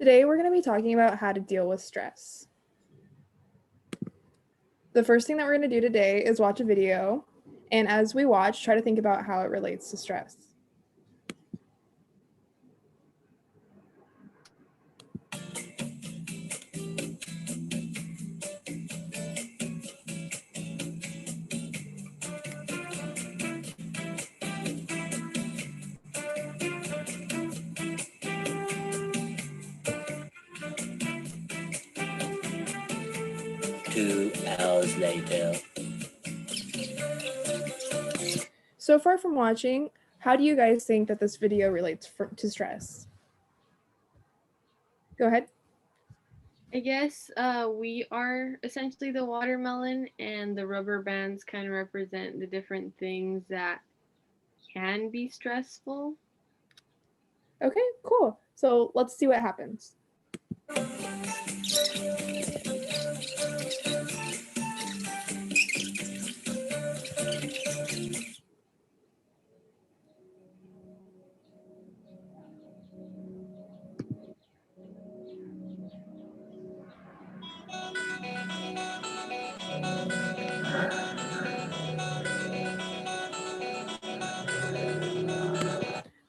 Today, we're going to be talking about how to deal with stress. The first thing that we're going to do today is watch a video, and as we watch, try to think about how it relates to stress. Two hours later. So far from watching, how do you guys think that this video relates to stress? Go ahead. I guess we are essentially the watermelon, and the rubber bands kind of represent the different things that can be stressful. Okay, cool. So let's see what happens.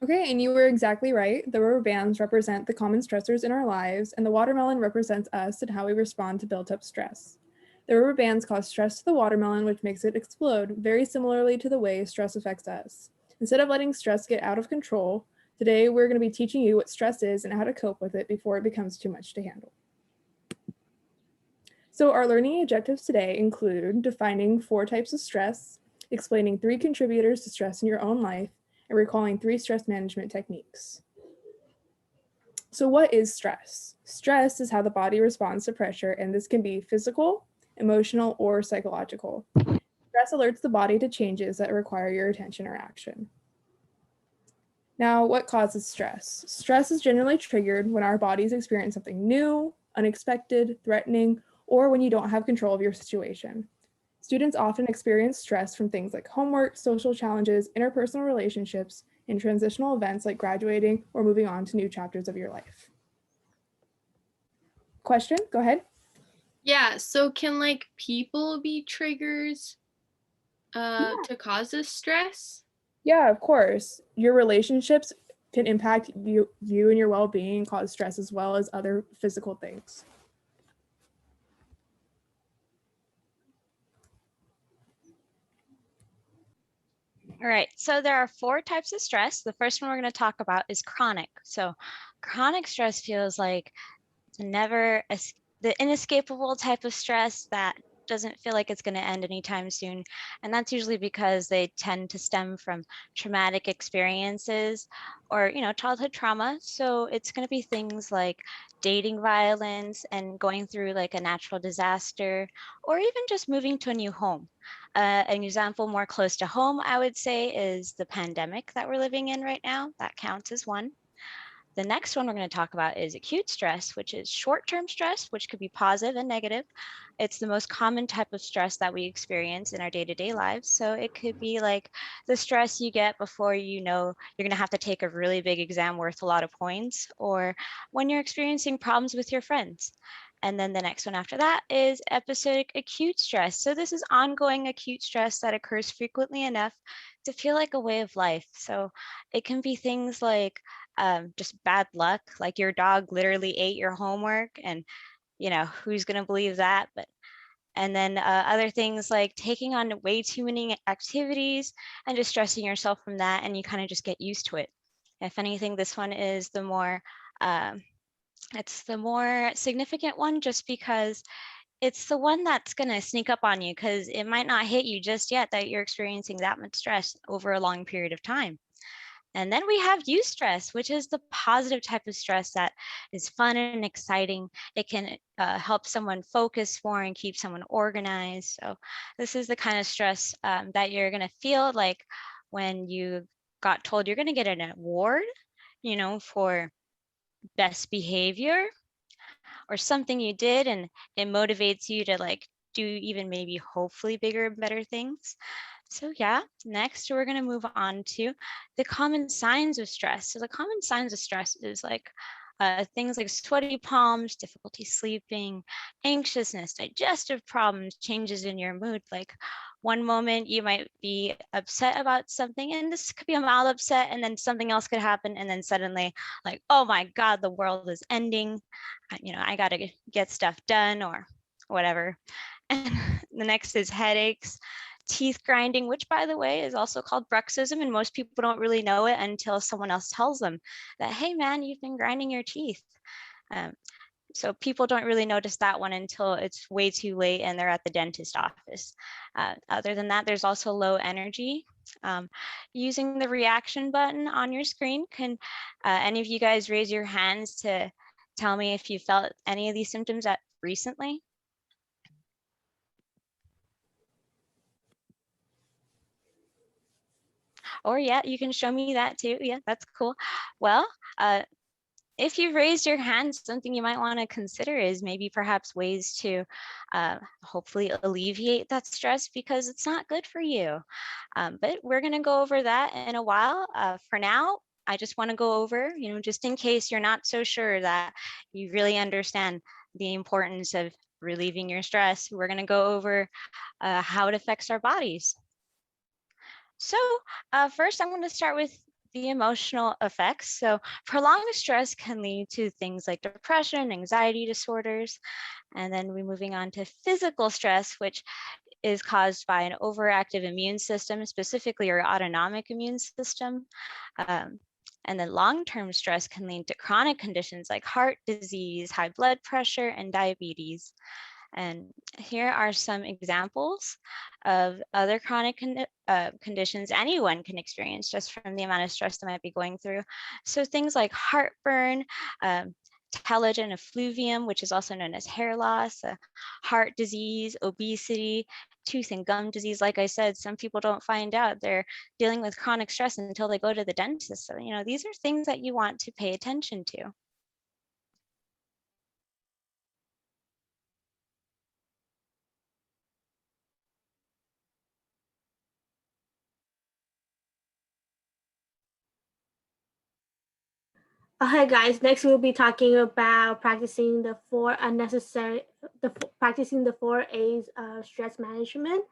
Okay, and you were exactly right. The rubber bands represent the common stressors in our lives, and the watermelon represents us and how we respond to built up stress. The rubber bands cause stress to the watermelon, which makes it explode, very similarly to the way stress affects us. Instead of letting stress get out of control, today we're going to be teaching you what stress is and how to cope with it before it becomes too much to handle. So our learning objectives today include defining 4 types of stress, explaining 3 contributors to stress in your own life, and recalling 3 stress management techniques. So what is stress? Stress is how the body responds to pressure, and this can be physical, emotional, or psychological. Stress alerts the body to changes that require your attention or action. Now, what causes stress? Stress is generally triggered when our bodies experience something new, unexpected, threatening, or when you don't have control of your situation. Students often experience stress from things like homework, social challenges, interpersonal relationships, and transitional events like graduating or moving on to new chapters of your life. Question, go ahead. Yeah, so can like people be triggers to cause this stress? Yeah, of course. Your relationships can impact you and your well-being and cause stress as well as other physical things. All right, so there are 4 types of stress. The first one we're going to talk about is chronic. So chronic stress feels like the inescapable type of stress that doesn't feel like it's going to end anytime soon. And that's usually because they tend to stem from traumatic experiences or, childhood trauma. So it's going to be things like dating violence and going through like a natural disaster, or even just moving to a new home. An example more close to home, I would say, is the pandemic that we're living in right now. That counts as one. The next one we're going to talk about is acute stress, which is short-term stress, which could be positive and negative. It's the most common type of stress that we experience in our day-to-day lives. So it could be like the stress you get before you know you're going to have to take a really big exam worth a lot of points, or when you're experiencing problems with your friends. And then the next one after that is episodic acute stress. So this is ongoing acute stress that occurs frequently enough to feel like a way of life. So it can be things like just bad luck, like your dog literally ate your homework, and who's going to believe that? And then other things like taking on way too many activities and just stressing yourself from that, and you kind of just get used to it. If anything, this one is it's the more significant one, just because it's the one that's going to sneak up on you, because it might not hit you just yet that you're experiencing that much stress over a long period of time. And then we have eustress, which is the positive type of stress that is fun and exciting. It can help someone focus more and keep someone organized. So this is the kind of stress that you're going to feel like when you got told you're going to get an award, for best behavior, or something you did and it motivates you to like do even maybe hopefully bigger and better things. So yeah, next we're going to move on to the common signs of stress. So the common signs of stress is like things like sweaty palms, difficulty sleeping, anxiousness, digestive problems, changes in your mood. Like one moment you might be upset about something, and this could be a mild upset, and then something else could happen, and then suddenly like, oh my God, the world is ending. I got to get stuff done or whatever. And the next is headaches, teeth grinding, which by the way is also called bruxism, and most people don't really know it until someone else tells them that, hey man, you've been grinding your teeth. So people don't really notice that one until it's way too late and they're at the dentist office. Other than that, there's also low energy. Using the reaction button on your screen, can any of you guys raise your hands to tell me if you felt any of these symptoms recently? Or yeah, you can show me that too. Yeah, that's cool. Well, if you've raised your hand, something you might want to consider is maybe perhaps ways to hopefully alleviate that stress, because it's not good for you. But we're going to go over that in a while. For now, I just want to go over, just in case you're not so sure that you really understand the importance of relieving your stress, we're going to go over how it affects our bodies. So first, I'm going to start with the emotional effects. So prolonged stress can lead to things like depression, anxiety disorders, and then we're moving on to physical stress, which is caused by an overactive immune system, specifically your autonomic immune system. And then long-term stress can lead to chronic conditions like heart disease, high blood pressure, and diabetes. And here are some examples of other chronic conditions anyone can experience just from the amount of stress they might be going through. So things like heartburn, telogen effluvium, which is also known as hair loss, heart disease, obesity, tooth and gum disease. Like I said, some people don't find out they're dealing with chronic stress until they go to the dentist. So, these are things that you want to pay attention to. Hi guys, next we'll be talking about practicing the four A's of stress management.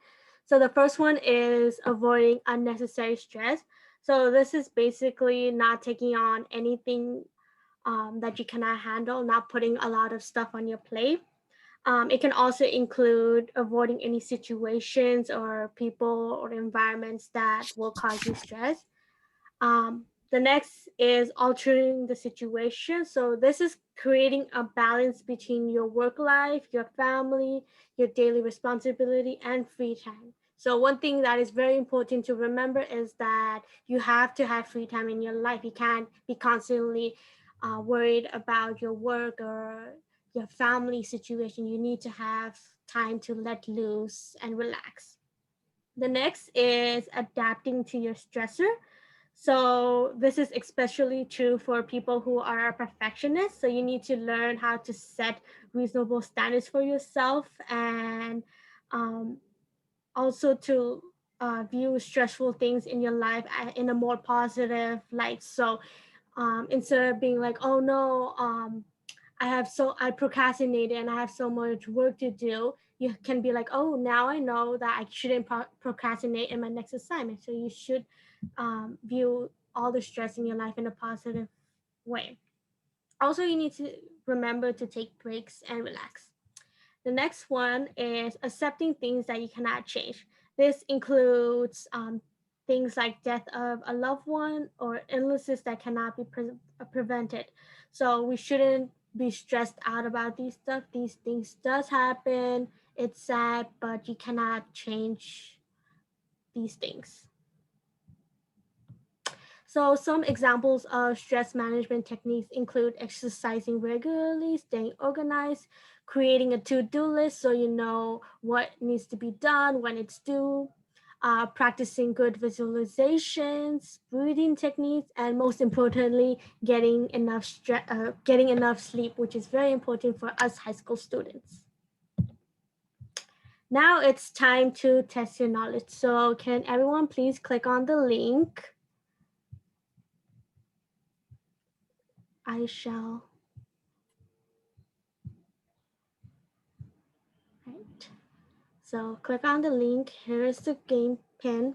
So the first one is avoiding unnecessary stress. So this is basically not taking on anything that you cannot handle, not putting a lot of stuff on your plate. It can also include avoiding any situations or people or environments that will cause you stress. The next is altering the situation. So this is creating a balance between your work life, your family, your daily responsibility, and free time. So one thing that is very important to remember is that you have to have free time in your life. You can't be constantly worried about your work or your family situation. You need to have time to let loose and relax. The next is adapting to your stressor. So this is especially true for people who are perfectionists. So you need to learn how to set reasonable standards for yourself, and also to view stressful things in your life in a more positive light. So instead of being like, oh no, I procrastinated and I have so much work to do, you can be like, oh, now I know that I shouldn't procrastinate in my next assignment. So you should view all the stress in your life in a positive way. Also, you need to remember to take breaks and relax. The next one is accepting things that you cannot change. This includes things like death of a loved one or illnesses that cannot be prevented. So we shouldn't be stressed out about these stuff. These things does happen. It's sad, but you cannot change these things. So some examples of stress management techniques include exercising regularly, staying organized, creating a to-do list so you know what needs to be done when it's due, practicing good visualizations, breathing techniques, and most importantly, getting enough sleep, which is very important for us high school students. Now it's time to test your knowledge. So can everyone please click on the link? I shall So click on the link. Here's the game pin.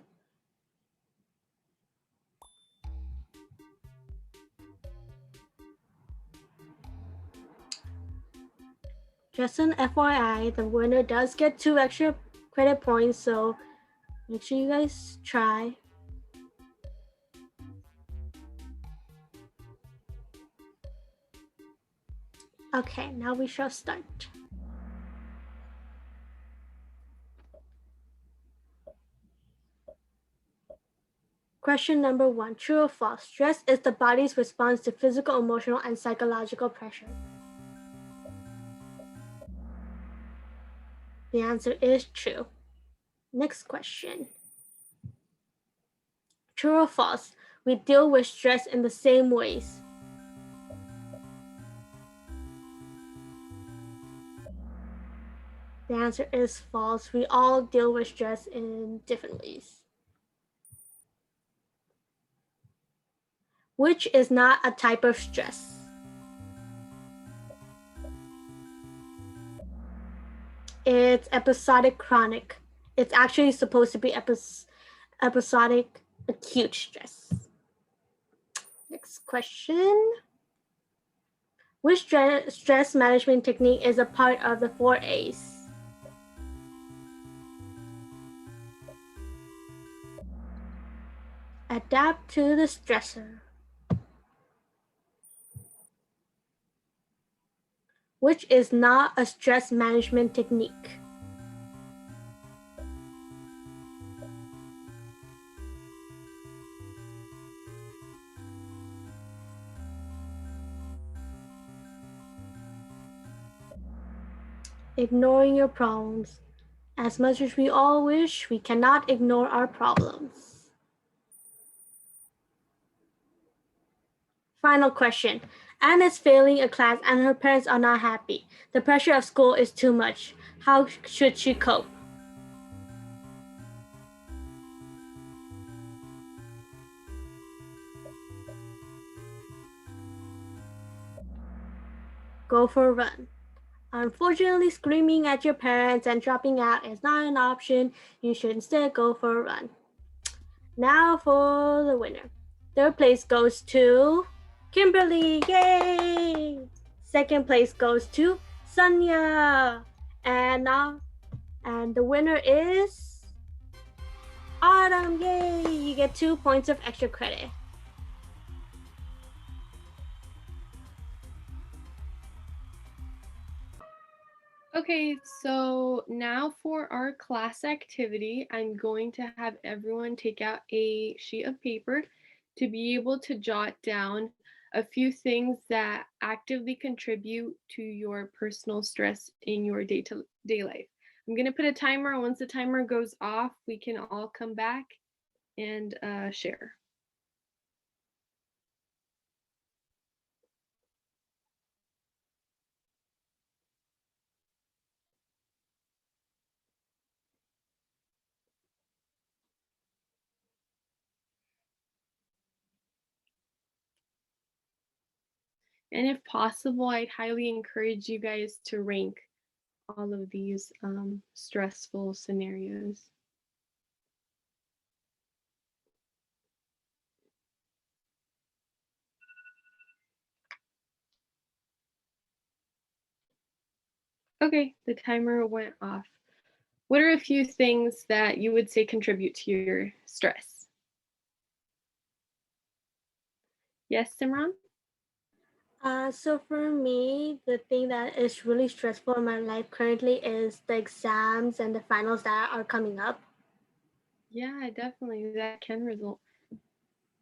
Just an FYI, the winner does get 2 extra credit points, so make sure you guys try. Okay, now we shall start. Question number 1, true or false? Stress is the body's response to physical, emotional, and psychological pressure. The answer is true. Next question. True or false? We deal with stress in the same ways. The answer is false. We all deal with stress in different ways. Which is not a type of stress? It's episodic chronic. It's actually supposed to be episodic acute stress. Next question. Which stress management technique is a part of the 4 A's? Adapt to the stressor. Which is not a stress management technique? Ignoring your problems. As much as we all wish, we cannot ignore our problems. Final question. Anne is failing a class and her parents are not happy. The pressure of school is too much. How should she cope? Go for a run. Unfortunately, screaming at your parents and dropping out is not an option. You should instead go for a run. Now for the winner. Third place goes to Kimberly, yay! Second place goes to Sonia. And the winner is Autumn, yay! You get 2 points of extra credit. Okay, so now for our class activity, I'm going to have everyone take out a sheet of paper to be able to jot down a few things that actively contribute to your personal stress in your day-to-day life. I'm going to put a timer. Once the timer goes off, we can all come back and share. And if possible, I'd highly encourage you guys to rank all of these stressful scenarios. Okay, the timer went off. What are a few things that you would say contribute to your stress? Yes, Simran? So for me, the thing that is really stressful in my life currently is the exams and the finals that are coming up. Yeah, definitely. That can result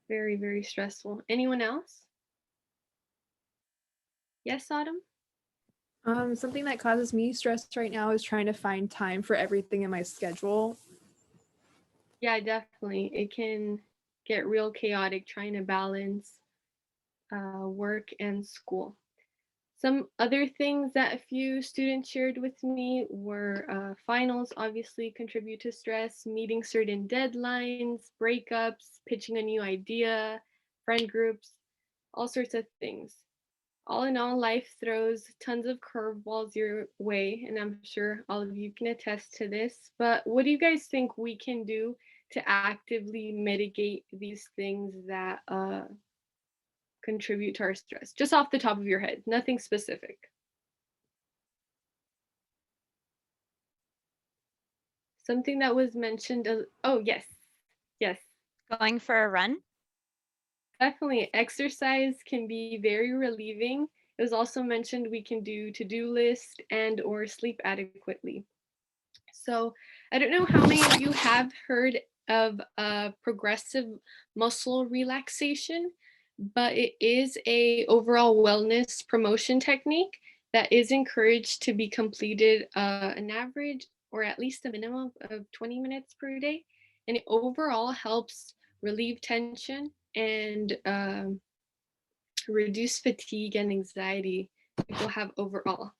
very, very stressful. Anyone else? Yes, Autumn? Something that causes me stress right now is trying to find time for everything in my schedule. Yeah, definitely. It can get real chaotic trying to balance work and school. Some other things that a few students shared with me were finals obviously contribute to stress, meeting certain deadlines, breakups, pitching a new idea, friend groups, all sorts of things. all in all, life throws tons of curveballs your way, and I'm sure all of you can attest to this. But what do you guys think we can do to actively mitigate these things that contribute to our stress? Just off the top of your head, nothing specific. Something that was mentioned. Oh, yes. Yes. Going for a run? Definitely. Exercise can be very relieving. It was also mentioned we can do to-do list and or sleep adequately. So I don't know how many of you have heard of progressive muscle relaxation, but it is a overall wellness promotion technique that is encouraged to be completed an average or at least a minimum of 20 minutes per day. And it overall helps relieve tension and reduce fatigue and anxiety people have overall.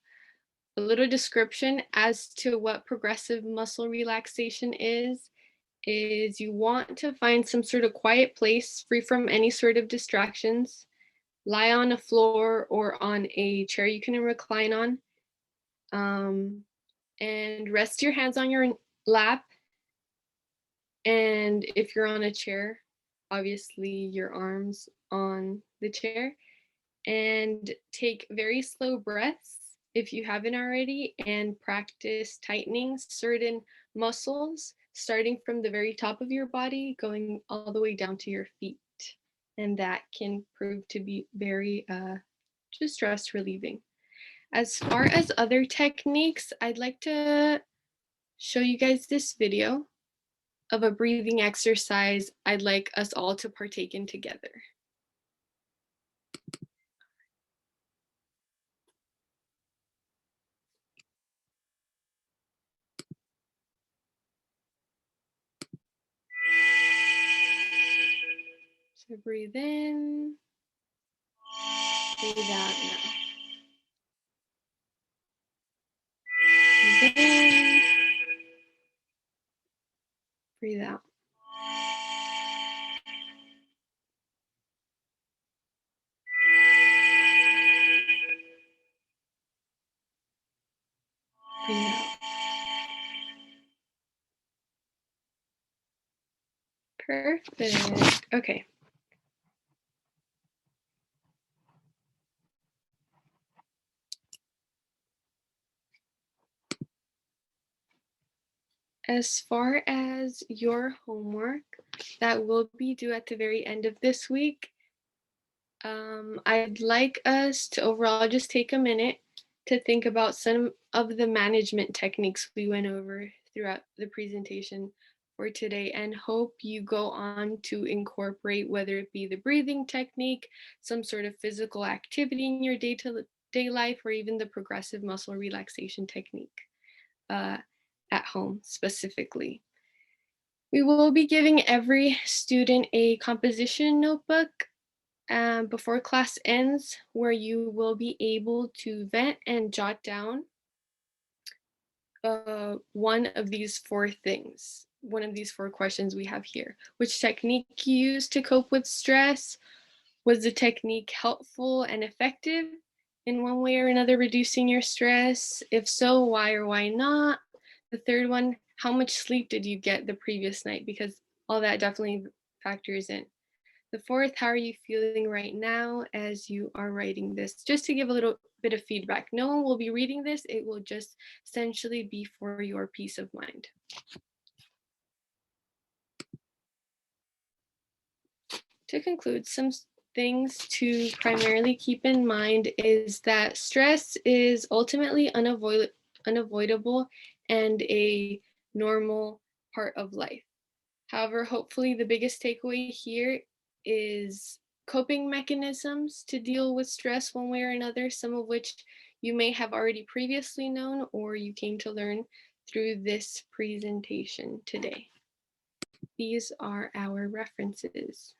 A little description as to what progressive muscle relaxation is you want to find some sort of quiet place free from any sort of distractions, lie on a floor or on a chair you can recline on, and rest your hands on your lap. And if you're on a chair, obviously your arms on the chair, and take very slow breaths if you haven't already, and practice tightening certain muscles starting from the very top of your body going all the way down to your feet, and that can prove to be very just stress relieving. As far as other techniques, I'd like to show you guys this video of a breathing exercise I'd like us all to partake in together. So breathe in, breathe out now. Breathe in, breathe out. Breathe out. Perfect. Okay. As far as your homework that will be due at the very end of this week, I'd like us to overall just take a minute to think about some of the management techniques we went over throughout the presentation for today, and hope you go on to incorporate, whether it be the breathing technique, some sort of physical activity in your day-to-day life, or even the progressive muscle relaxation technique at home specifically. We will be giving every student a composition notebook before class ends, where you will be able to vent and jot down one of these four things, one of these four questions we have here. Which technique you used to cope with stress? Was the technique helpful and effective in one way or another, reducing your stress? If so, why or why not? The third one, how much sleep did you get the previous night? Because all that definitely factors in. The fourth, how are you feeling right now as you are writing this? Just to give a little bit of feedback. No one will be reading this. It will just essentially be for your peace of mind. To conclude, some things to primarily keep in mind is that stress is ultimately unavoidable and a normal part of life. However, hopefully the biggest takeaway here is coping mechanisms to deal with stress one way or another, some of which you may have already previously known or you came to learn through this presentation today. These are our references.